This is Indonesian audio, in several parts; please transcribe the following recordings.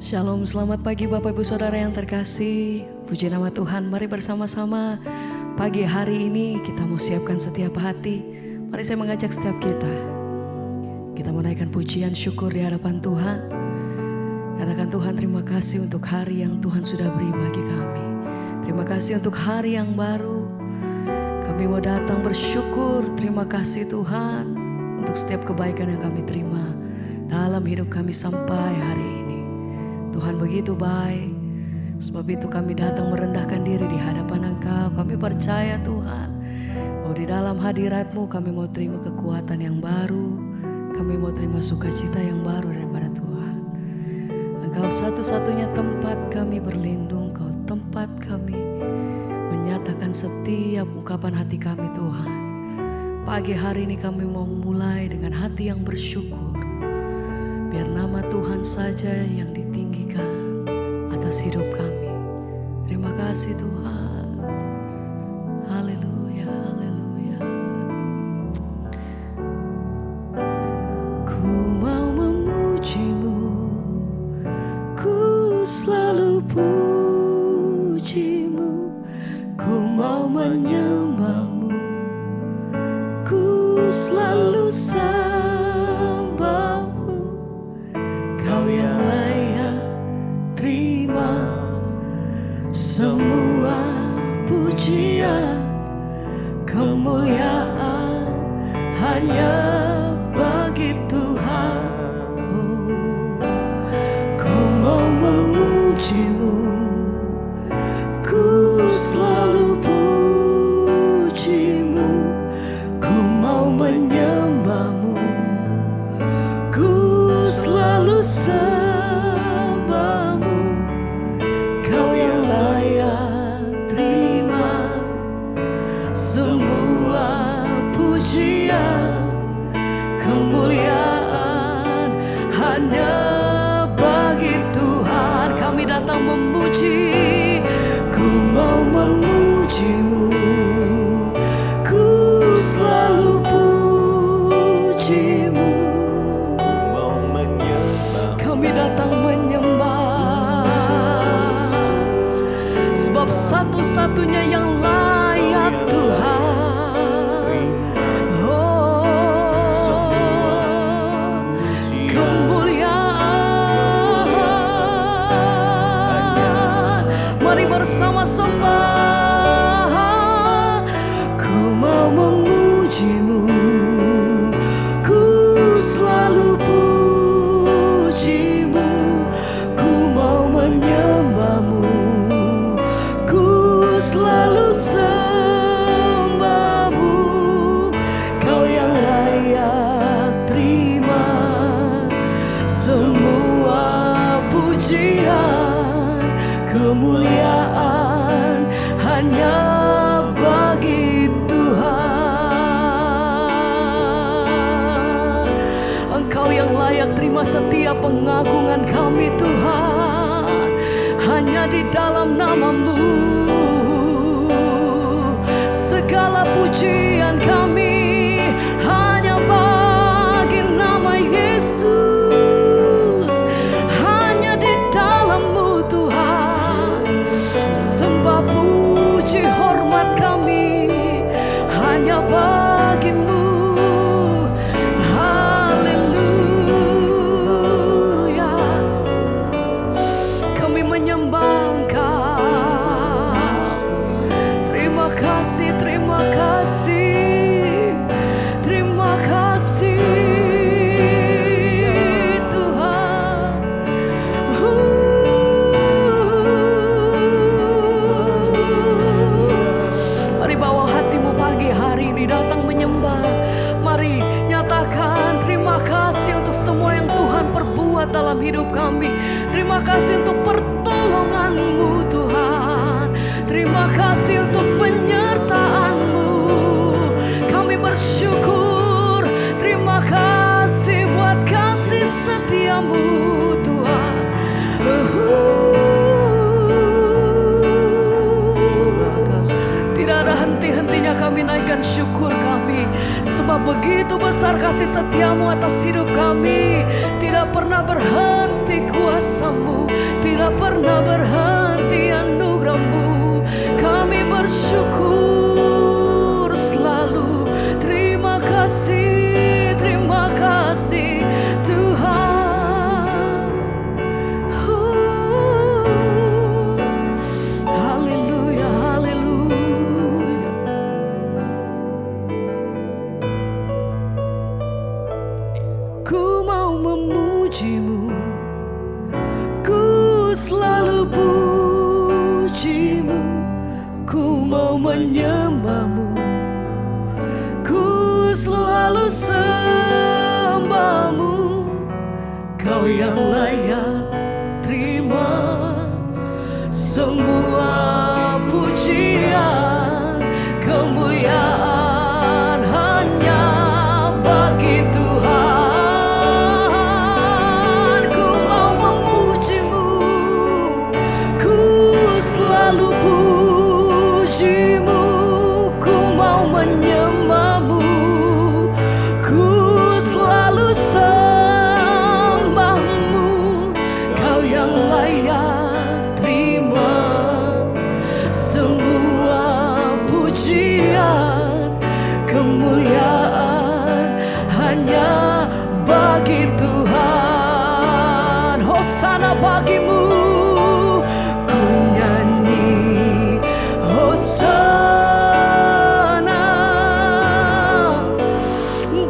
Shalom, selamat pagi Bapak Ibu Saudara yang terkasih. Puji nama Tuhan, mari bersama-sama pagi hari ini kita mau siapkan setiap hati. Mari saya mengajak setiap kita menaikkan pujian syukur di hadapan Tuhan. Katakan, Tuhan terima kasih untuk hari yang Tuhan sudah beri bagi kami. Terima kasih untuk hari yang baru. Kami mau datang bersyukur. Terima kasih Tuhan untuk setiap kebaikan yang kami terima dalam hidup kami sampai hari ini. Tuhan begitu baik. Sebab itu kami datang merendahkan diri di hadapan Engkau. Kami percaya Tuhan bahwa di dalam hadirat-Mu kami mau terima kekuatan yang baru. Kami mau terima sukacita yang baru daripada Tuhan. Engkau satu-satunya tempat kami berlindung. Engkau tempat kami menyatakan setiap ungkapan hati kami Tuhan. Pagi hari ini kami mau mulai dengan hati yang bersyukur. Biar nama Tuhan saja yang ditinggikan atas hidup kami. Terima kasih Tuhan. Haleluya, haleluya. Ku mau memuji-Mu, ku selalu puji-Mu. Ku mau menyembah-Mu, ku selalu sembah-Mu. Kau yang layak terima semua pujian, kemuliaan hanya bagi Tuhan. Ku mau memuji-Mu, ku selalu puji-Mu. Ku mau menyembah-Mu, ku selalu sembah-Mu. Kau yang layak terima semua pujian, kemuliaan hanya bagi Tuhan. Kami datang memuji. Ku mau memuji-Mu, ku selalu puji-Mu. Kami datang menyembah, sebab satu-satunya yang layak Tuhan. Oh, kemuliaan. Mari bersama sembah. Ku mau memuji-Mu, ku selalu puji-Mu. Ku mau menyembah-Mu, ku selalu sembah-Mu. Kau yang layak terima semua pujian, kemuliaan hanya bagi Tuhan. Engkau yang layak terima setiap pengagungan kami Tuhan. Hanya di dalam nama-Mu segala pujian kami hanya bagi nama Yesus. Hanya di dalam-Mu Tuhan, sembah puji hormat kami hanya bagi-Mu. Haleluya. Kami menyembah Engkau. Terima kasih, terima kasih, terima kasih Tuhan. Mari bawa hatimu pagi hari ini datang menyembah. Mari nyatakan terima kasih untuk semua yang Tuhan perbuat dalam hidup kami. Terima kasih untuk pertolongan-Mu Tuhan. Terima kasih untuk penyertaan-Mu. Kami bersyukur. Terima kasih buat kasih setia-Mu Tuhan. Tidak ada henti henti-hentinya kami naikkan syukur kami. Sebab begitu besar kasih setiamu atas hidup kami. Tidak pernah berhenti kuasamu, tidak pernah berhenti anugerahmu. Kami bersyukur selalu. Terima kasih Tuhan. Haleluya, haleluya. Ku mau memujimu, ku selalu pujimu, ku mau menyembahmu, ku selalu sembahmu. Kau yang layak terima semua pujian, kemuliaan hanya bagi Tuhan. Ku mau memujimu, ku selalu pujimu, ku mau menyembahmu, ku selalu sembahmu. Kau yang layak terima semua pujian, kemuliaan hanya bagi Tuhan. Hosana bagimu, ku nyanyi Hosana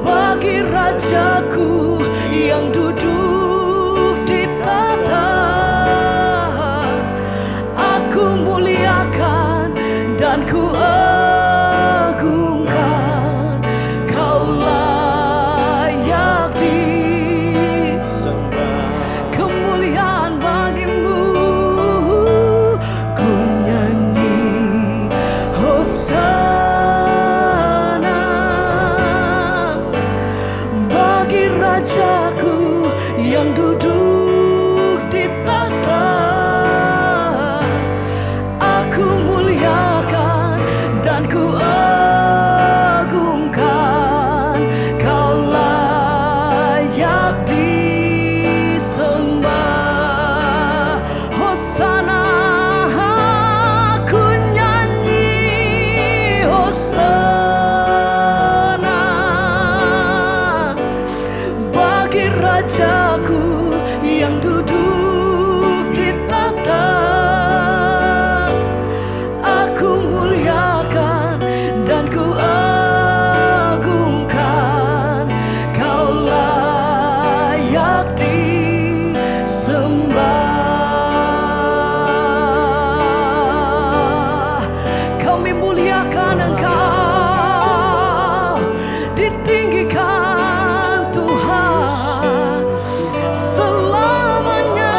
bagi Rajaku yang duduk di tahta. Aku muliakan dan ku agungkan. Kau layak disembah, kemuliaan bagimu. Ku nyanyi Hosana bagi Rajaku yang duduk di tahta. Aku muliakan dan ku agungkan. Kau layak disembah. Hosana, aku nyanyi Hosana bagi Rajaku yang duduk di tahta. Aku muliakan dan ku agungkan. Kau layak disembah. Kami muliakan Engkau, ditinggikan Tuhan selamanya.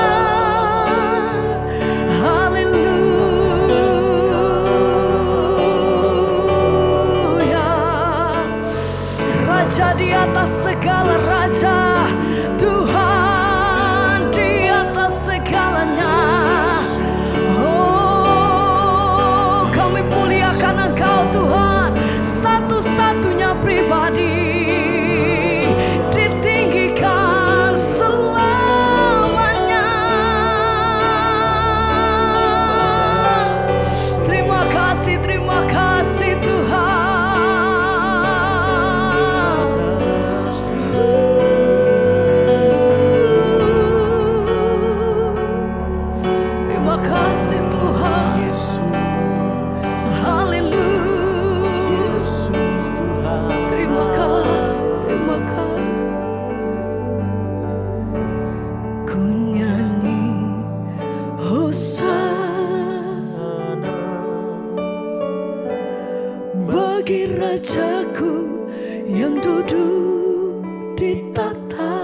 Haleluya. Raja di atas segala raja, Tuhan di atas segalanya. Oh, kami muliakan Engkau Tuhan, satu-satunya pribadi, ditinggikan selamanya. Terima kasih Tuhan. Terima kasih Tuhan. Haleluya. Terima kasih. Ku nyanyi Hosana bagi Rajaku yang duduk di tahta.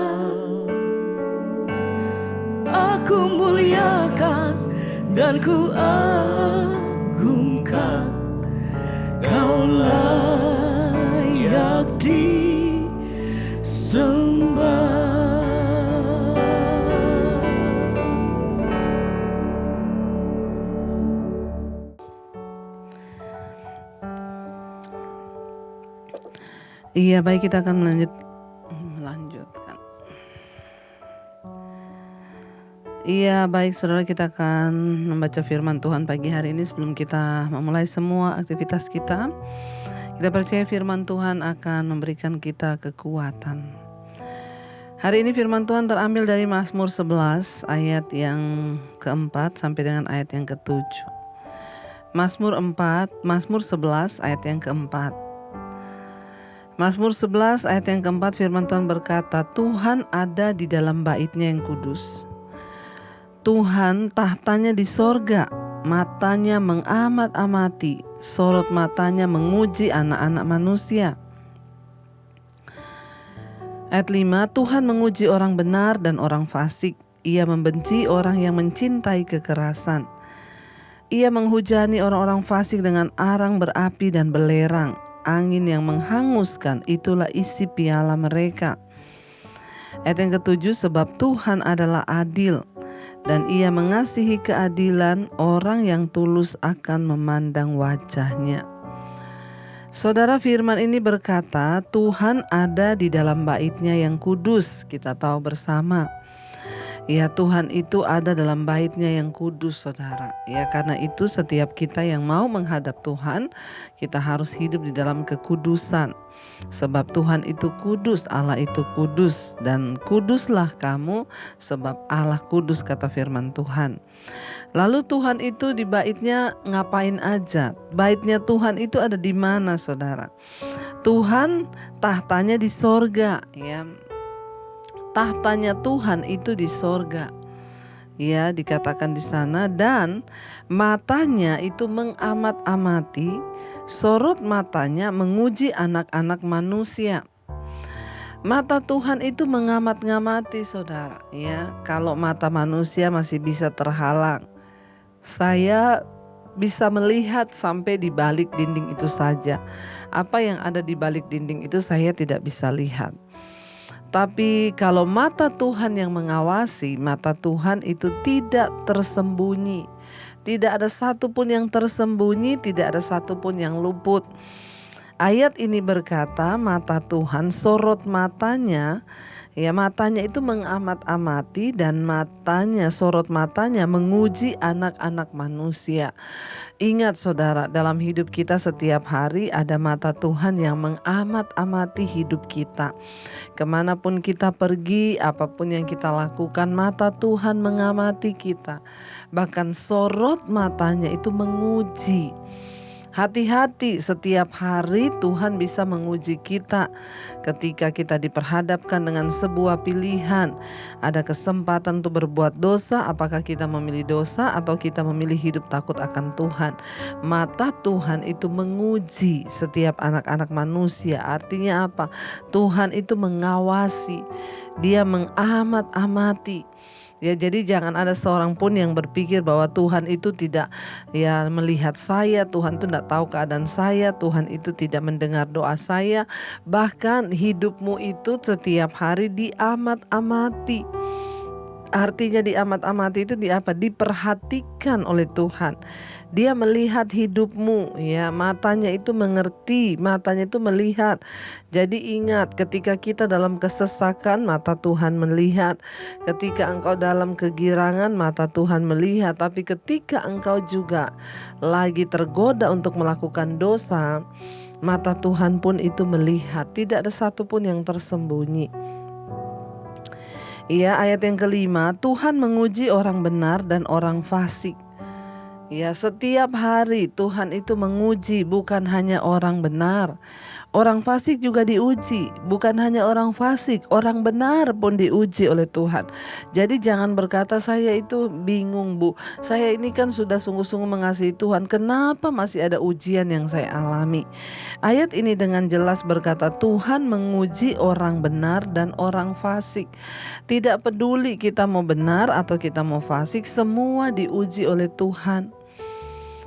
Aku muliakan dan ku agungkan. Kau layak disembah. Iya, baik, kita akan melanjutkan. Iya, baik saudara, kita akan membaca firman Tuhan pagi hari ini. Sebelum kita memulai semua aktivitas kita percaya firman Tuhan akan memberikan kita kekuatan. Hari ini firman Tuhan terambil dari Mazmur 11 ayat yang keempat sampai dengan ayat yang ketujuh. Mazmur 11 ayat yang keempat. Mazmur 11 ayat yang keempat, firman Tuhan berkata, Tuhan ada di dalam bait-Nya yang kudus. Tuhan tahtanya di sorga, matanya mengamat-amati, sorot matanya menguji anak-anak manusia. Ayat 5, Tuhan menguji orang benar dan orang fasik. Ia membenci orang yang mencintai kekerasan. Ia menghujani orang-orang fasik dengan arang berapi dan belerang. Angin yang menghanguskan, itulah isi piala mereka. Ayat yang ketujuh, sebab Tuhan adalah adil, dan Ia mengasihi keadilan, orang yang tulus akan memandang wajah-Nya. Saudara, firman ini berkata, Tuhan ada di dalam bait-Nya yang kudus. Kita tahu bersama, ya, Tuhan itu ada dalam bait-Nya yang kudus, saudara. Ya, karena itu setiap kita yang mau menghadap Tuhan, kita harus hidup di dalam kekudusan. Sebab Tuhan itu kudus, Allah itu kudus, dan kuduslah kamu sebab Allah kudus, kata firman Tuhan. Lalu Tuhan itu di bait-Nya ngapain aja? Bait-Nya Tuhan itu ada di mana, saudara? Tuhan tahtanya di sorga, ya. Tahtanya Tuhan itu di sorga, ya, dikatakan di sana, dan matanya itu mengamat-amati, sorot matanya menguji anak-anak manusia. Mata Tuhan itu mengamat-ngamati, saudara, ya. Kalau mata manusia masih bisa terhalang, saya bisa melihat sampai di balik dinding itu saja. Apa yang ada di balik dinding itu saya tidak bisa lihat. Tapi kalau mata Tuhan yang mengawasi, mata Tuhan itu tidak tersembunyi. Tidak ada satupun yang tersembunyi, tidak ada satupun yang luput. Ayat ini berkata, mata Tuhan, sorot matanya, ya, matanya itu mengamat-amati, dan matanya, sorot matanya menguji anak-anak manusia. Ingat, saudara, dalam hidup kita setiap hari ada mata Tuhan yang mengamat-amati hidup kita. Kemanapun kita pergi, apapun yang kita lakukan, mata Tuhan mengamati kita. Bahkan sorot matanya itu menguji. Hati-hati, setiap hari Tuhan bisa menguji kita. Ketika kita diperhadapkan dengan sebuah pilihan, ada kesempatan untuk berbuat dosa, apakah kita memilih dosa atau kita memilih hidup takut akan Tuhan. Mata Tuhan itu menguji setiap anak-anak manusia. Artinya apa? Tuhan itu mengawasi, Dia mengamat-amati. Ya, jadi jangan ada seorang pun yang berpikir bahwa Tuhan itu tidak, ya, melihat saya, Tuhan itu tidak tahu keadaan saya, Tuhan itu tidak mendengar doa saya. Bahkan hidupmu itu setiap hari diamat-amati. Artinya diamat-amati itu diperhatikan oleh Tuhan. Dia melihat hidupmu, ya, matanya itu mengerti, matanya itu melihat. Jadi ingat, ketika kita dalam kesesakan, mata Tuhan melihat. Ketika engkau dalam kegirangan, mata Tuhan melihat. Tapi ketika engkau juga lagi tergoda untuk melakukan dosa, mata Tuhan pun itu melihat. Tidak ada satupun yang tersembunyi. Ya, ayat yang kelima, Tuhan menguji orang benar dan orang fasik. Ya, setiap hari Tuhan itu menguji, bukan hanya orang benar. Orang fasik juga diuji, bukan hanya orang fasik, orang benar pun diuji oleh Tuhan. Jadi jangan berkata, saya itu bingung, Bu. Saya ini kan sudah sungguh-sungguh mengasihi Tuhan, kenapa masih ada ujian yang saya alami? Ayat ini dengan jelas berkata, Tuhan menguji orang benar dan orang fasik. Tidak peduli kita mau benar atau kita mau fasik, semua diuji oleh Tuhan.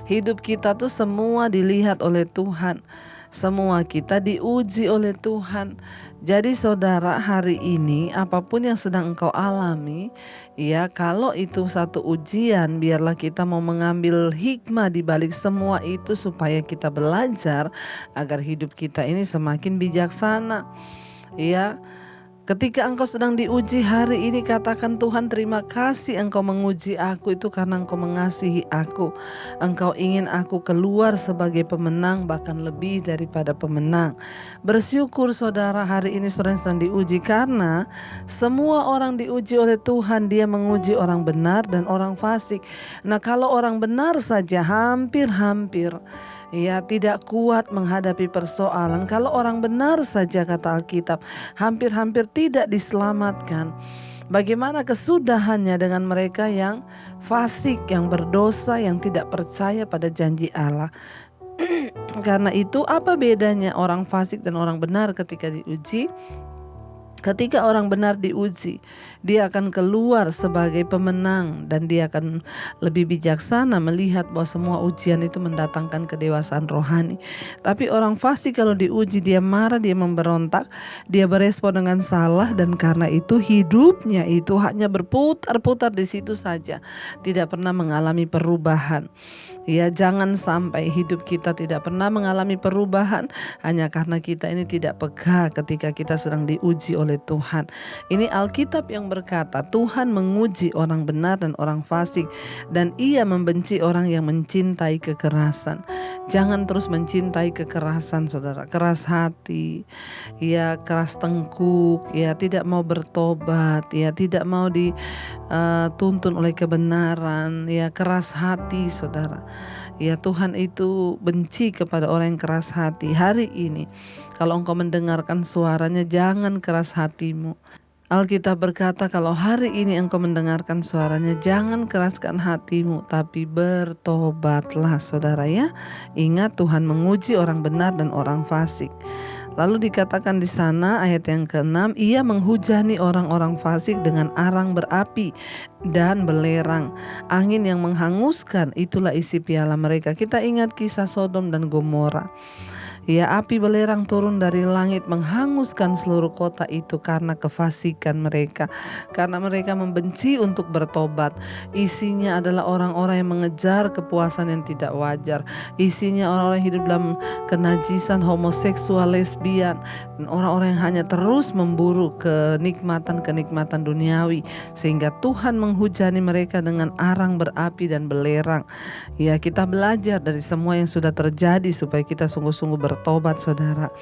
Hidup kita tuh semua dilihat oleh Tuhan. Semua kita diuji oleh Tuhan. Jadi saudara, hari ini apapun yang sedang engkau alami, ya kalau itu satu ujian, biarlah kita mau mengambil hikmah di balik semua itu supaya kita belajar agar hidup kita ini semakin bijaksana. Ya, ketika engkau sedang diuji hari ini, katakan, Tuhan terima kasih engkau menguji aku itu karena engkau mengasihi aku. Engkau ingin aku keluar sebagai pemenang, bahkan lebih daripada pemenang. Bersyukur saudara, hari ini saudara sedang diuji karena semua orang diuji oleh Tuhan. Dia menguji orang benar dan orang fasik. Nah, kalau orang benar saja hampir-hampir ya tidak kuat menghadapi persoalan. Kalau orang benar saja, kata Alkitab, hampir-hampir tidak diselamatkan. Bagaimana kesudahannya dengan mereka yang fasik, yang berdosa, yang tidak percaya pada janji Allah. Karena itu apa bedanya orang fasik dan orang benar ketika diuji? Ketika orang benar diuji, dia akan keluar sebagai pemenang dan dia akan lebih bijaksana melihat bahwa semua ujian itu mendatangkan kedewasaan rohani. Tapi orang fasik kalau diuji, dia marah, dia memberontak, dia berespon dengan salah, dan karena itu hidupnya itu hanya berputar-putar di situ saja, tidak pernah mengalami perubahan. Ya, jangan sampai hidup kita tidak pernah mengalami perubahan hanya karena kita ini tidak peka ketika kita sedang diuji oleh Tuhan. Ini Alkitab yang berkata, Tuhan menguji orang benar dan orang fasik, dan Ia membenci orang yang mencintai kekerasan. Jangan terus mencintai kekerasan, saudara. Keras hati, ya keras tengkuk, ya tidak mau bertobat, ya tidak mau dituntun oleh kebenaran, ya keras hati, saudara. Ya, Tuhan itu benci kepada orang yang keras hati. Hari ini kalau engkau mendengarkan suaranya, jangan keras hatimu. Alkitab berkata, kalau hari ini engkau mendengarkan suaranya, jangan keraskan hatimu, tapi bertobatlah, saudara ya. Ingat, Tuhan menguji orang benar dan orang fasik. Lalu dikatakan di sana ayat yang ke-6, Ia menghujani orang-orang fasik dengan arang berapi dan belerang. Angin yang menghanguskan, itulah isi piala mereka. Kita ingat kisah Sodom dan Gomora. Ya, api belerang turun dari langit menghanguskan seluruh kota itu karena kefasikan mereka. Karena mereka membenci untuk bertobat. Isinya adalah orang-orang yang mengejar kepuasan yang tidak wajar. Isinya orang-orang yang hidup dalam kenajisan, homoseksual, lesbian, dan orang-orang yang hanya terus memburu kenikmatan duniawi, sehingga Tuhan menghujani mereka dengan arang berapi dan belerang. Ya, kita belajar dari semua yang sudah terjadi supaya kita sungguh-sungguh bertobat, saudara.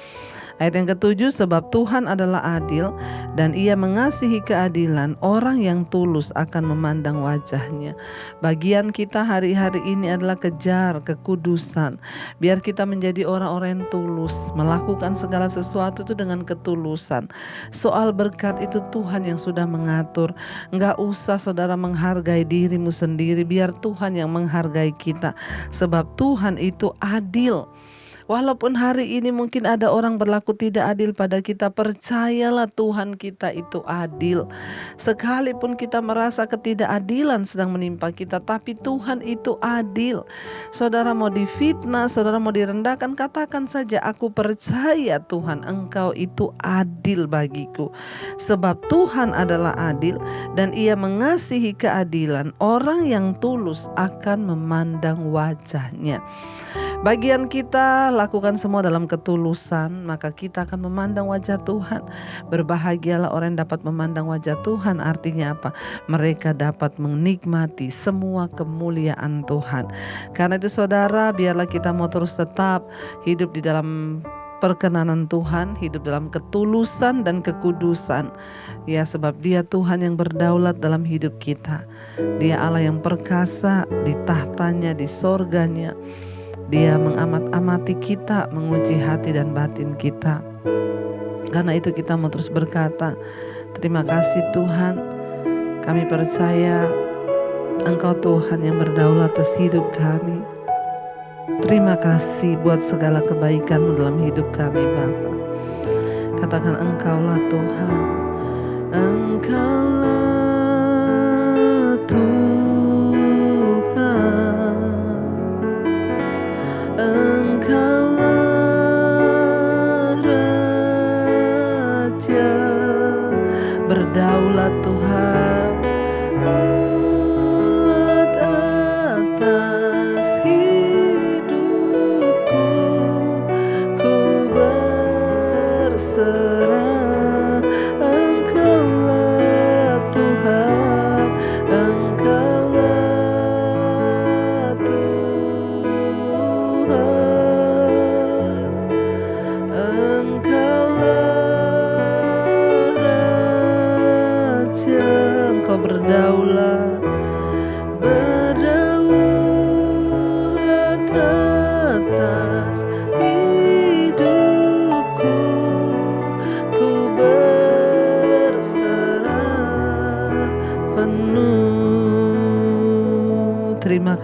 Ayat yang ke-7, sebab Tuhan adalah adil dan Ia mengasihi keadilan, orang yang tulus akan memandang wajahnya. Bagian kita hari-hari ini adalah kejar kekudusan. Biar kita menjadi orang-orang yang tulus, melakukan segala sesuatu itu dengan ketulusan. Soal berkat itu Tuhan yang sudah mengatur. Enggak usah saudara menghargai dirimu sendiri, biar Tuhan yang menghargai kita. Sebab Tuhan itu adil. Walaupun hari ini mungkin ada orang berlaku tidak adil pada kita, percayalah Tuhan kita itu adil. Sekalipun kita merasa ketidakadilan sedang menimpa kita, tapi Tuhan itu adil. Saudara mau difitnah, saudara mau direndahkan, katakan saja, aku percaya Tuhan Engkau itu adil bagiku. Sebab Tuhan adalah adil dan Ia mengasihi keadilan. Orang yang tulus akan memandang wajahnya. Bagian kita lakukan semua dalam ketulusan, maka kita akan memandang wajah Tuhan. Berbahagialah orang yang dapat memandang wajah Tuhan. Artinya apa? Mereka dapat menikmati semua kemuliaan Tuhan. Karena itu saudara, biarlah kita mau terus tetap hidup di dalam perkenanan Tuhan, hidup dalam ketulusan dan kekudusan. Ya, sebab Dia Tuhan yang berdaulat dalam hidup kita. Dia Allah yang perkasa di tahtanya, di sorganya. Dia mengamat-amati kita, menguji hati dan batin kita. Karena itu kita mau terus berkata, terima kasih Tuhan, kami percaya Engkau Tuhan yang berdaulat atas hidup kami. Terima kasih buat segala kebaikan-Mu dalam hidup kami Bapa. Katakan, Engkaulah Tuhan, Engkaulah Tuhan.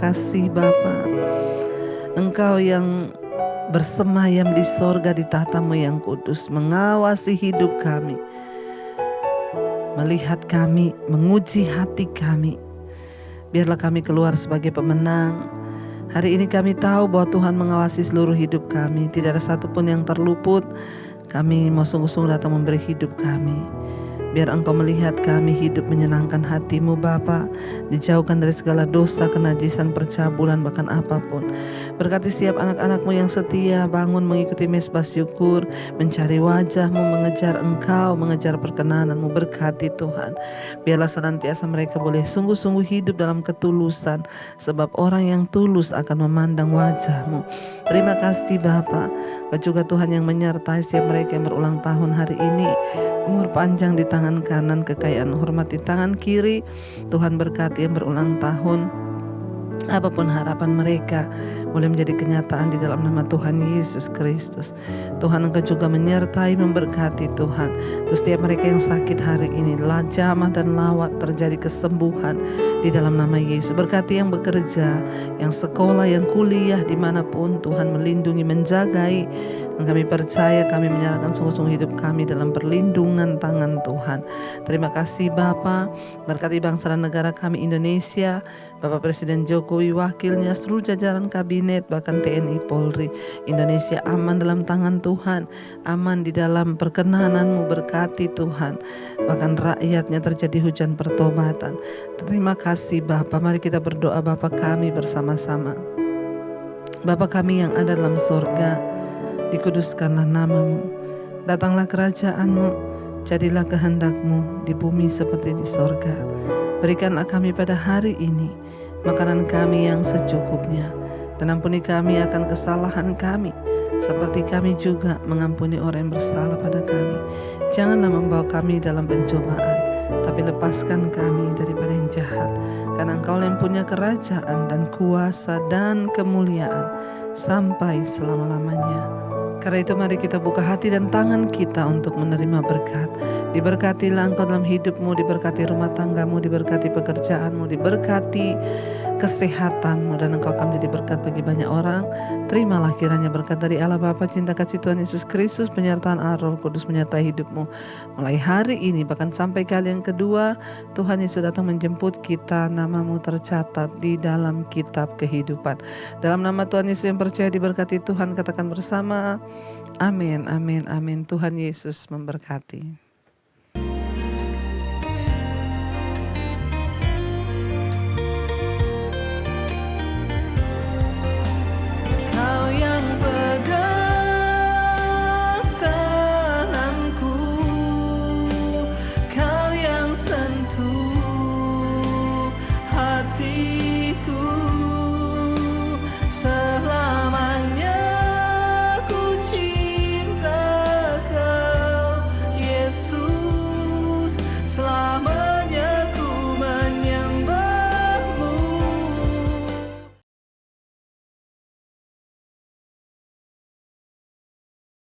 kasih Bapa. Engkau yang bersemayam di sorga di tahta-Mu yang kudus, mengawasi hidup kami, melihat kami, menguji hati kami. Biarlah kami keluar sebagai pemenang. Hari ini kami tahu bahwa Tuhan mengawasi seluruh hidup kami. Tidak ada satupun yang terluput. Kami mau sungguh-sungguh datang memberi hidup kami. Biar Engkau melihat kami hidup menyenangkan hati-Mu Bapa, dijauhkan dari segala dosa, kenajisan, percabulan, bahkan apapun. Berkati setiap anak-anak-Mu yang setia, bangun mengikuti mesbah syukur, mencari wajah-Mu, mengejar Engkau, mengejar perkenanan-Mu. Berkati Tuhan, biarlah senantiasa mereka boleh sungguh-sungguh hidup dalam ketulusan, sebab orang yang tulus akan memandang wajah-Mu. Terima kasih Bapa. Kau juga Tuhan yang menyertai setiap mereka yang berulang tahun hari ini. Umur panjang di tangan kanan, kekayaan hormat di tangan kiri. Tuhan berkati yang berulang tahun. Apapun harapan mereka boleh menjadi kenyataan di dalam nama Tuhan Yesus Kristus. Tuhan Engkau juga menyertai, memberkati Tuhan. Terus setiap mereka yang sakit hari ini, jamah dan lawat terjadi kesembuhan di dalam nama Yesus. Berkati yang bekerja, yang sekolah, yang kuliah, dimanapun Tuhan melindungi, menjagai. Dan kami percaya, kami menyerahkan sungguh-sungguh hidup kami dalam perlindungan tangan Tuhan. Terima kasih Bapa. Berkati bangsa dan negara kami Indonesia, Bapak Presiden Jokowi, wakilnya, seluruh jajaran kabinet, bahkan TNI Polri. Indonesia aman dalam tangan Tuhan, aman di dalam perkenanan-Mu. Berkati Tuhan, bahkan rakyatnya terjadi hujan pertobatan. Terima kasih Bapa. Mari kita berdoa Bapa kami bersama-sama. Bapa kami yang ada dalam sorga, dikuduskanlah nama-Mu, datanglah kerajaan-Mu, jadilah kehendak-Mu di bumi seperti di sorga. Berikanlah kami pada hari ini makanan kami yang secukupnya, dan ampuni kami akan kesalahan kami, seperti kami juga mengampuni orang yang bersalah pada kami. Janganlah membawa kami dalam pencobaan, tapi lepaskan kami daripada yang jahat. Karena Engkau yang punya kerajaan dan kuasa dan kemuliaan sampai selama-lamanya. Karena itu mari kita buka hati dan tangan kita untuk menerima berkat. Diberkatilah Engkau dalam hidup-Mu, diberkati rumah tangga-Mu, diberkati pekerjaan-Mu, diberkati kesehatan-Mu, dan Engkau akan menjadi berkat bagi banyak orang. Terimalah kiranya berkat dari Allah Bapa, cinta kasih Tuhan Yesus Kristus, penyertaan Roh Kudus menyertai hidup-Mu mulai hari ini bahkan sampai kali yang kedua. Tuhan Yesus datang menjemput kita, nama-Mu tercatat di dalam kitab kehidupan. Dalam nama Tuhan Yesus yang percaya diberkati Tuhan, katakan bersama, amin, amin, amin. Tuhan Yesus memberkati.